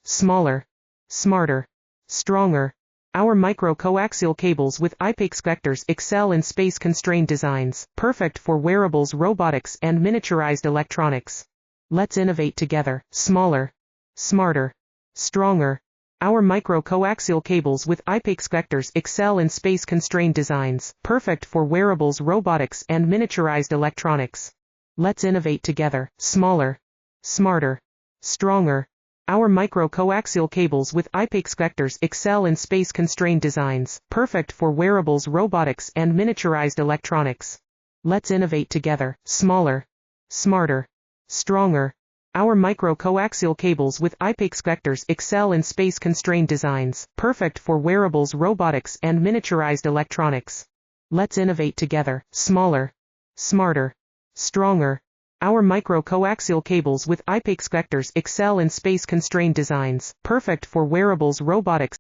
smaller, smarter, stronger. Our micro-coaxial cables with IPEX connectors excel in space-constrained designs, perfect for wearables, robotics, and miniaturized electronics. Let's innovate together. Smaller, smarter, stronger. Our micro-coaxial cables with IPEX connectors excel in space-constrained designs, perfect for wearables, robotics, and miniaturized electronics. Let's innovate together. Smaller, smarter, stronger. Our micro-coaxial cables with IPEX connectors excel in space-constrained designs, perfect for wearables, robotics, and miniaturized electronics. Let's innovate together. Smaller, smarter, stronger. Our micro-coaxial cables with IPEX connectors excel in space-constrained designs, perfect for wearables, robotics, and miniaturized electronics. Let's innovate together. Smaller, smarter, stronger. Our micro-coaxial cables with IPEX connectors excel in space-constrained designs, perfect for wearables, robotics,